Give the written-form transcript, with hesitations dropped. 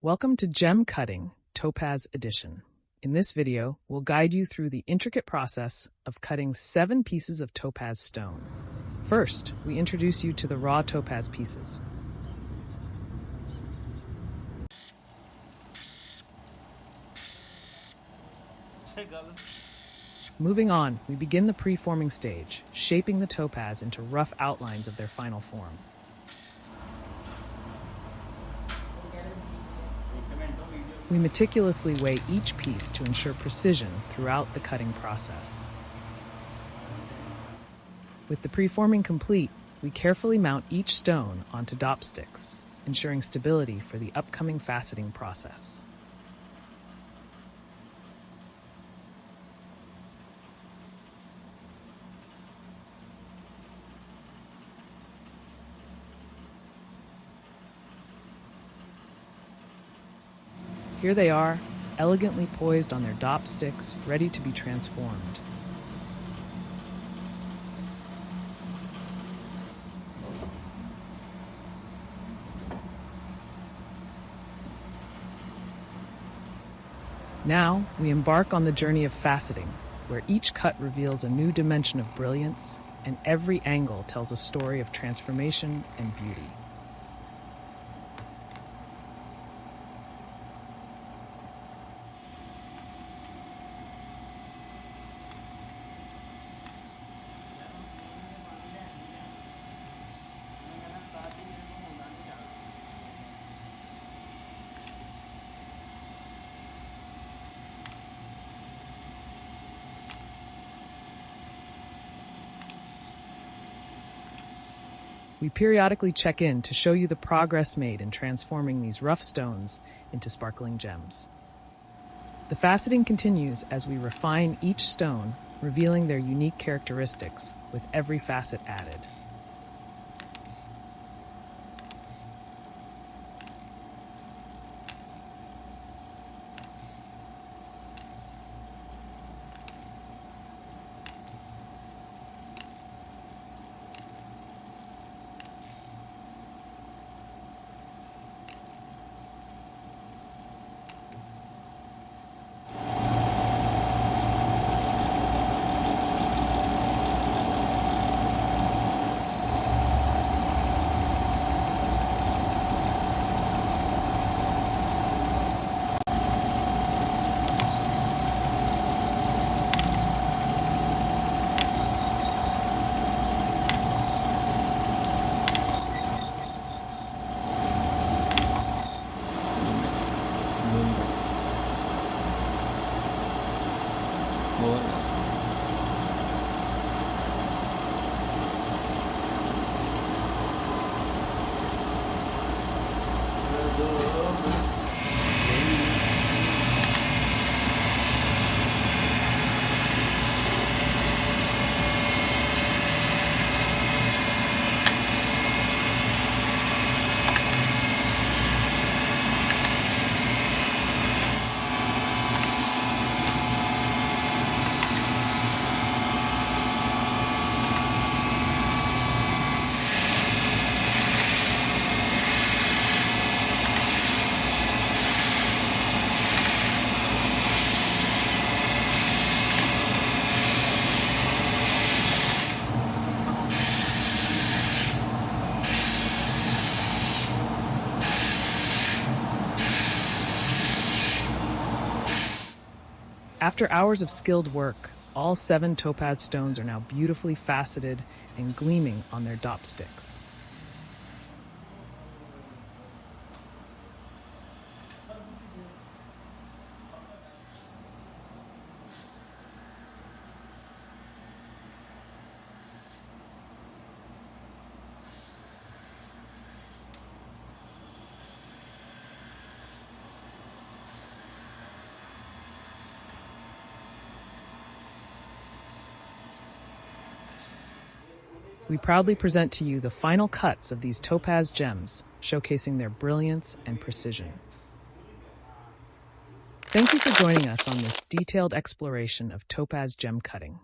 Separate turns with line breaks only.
Welcome to Gem Cutting, Topaz Edition. In this video, we'll guide you through the intricate process of cutting 7 pieces of topaz stone. First, we introduce you to the raw topaz pieces. Moving on, we begin the preforming stage, shaping the topaz into rough outlines of their final form. We meticulously weigh each piece to ensure precision throughout the cutting process. With the preforming complete, we carefully mount each stone onto dop sticks, ensuring stability for the upcoming faceting process. Here they are, elegantly poised on their dop sticks, ready to be transformed. Now, we embark on the journey of faceting, where each cut reveals a new dimension of brilliance, and every angle tells a story of transformation and beauty. We periodically check in to show you the progress made in transforming these rough stones into sparkling gems. The faceting continues as we refine each stone, revealing their unique characteristics with every facet added. After hours of skilled work, all 7 topaz stones are now beautifully faceted and gleaming on their dop sticks. We proudly present to you the final cuts of these topaz gems, showcasing their brilliance and precision. Thank you for joining us on this detailed exploration of topaz gem cutting.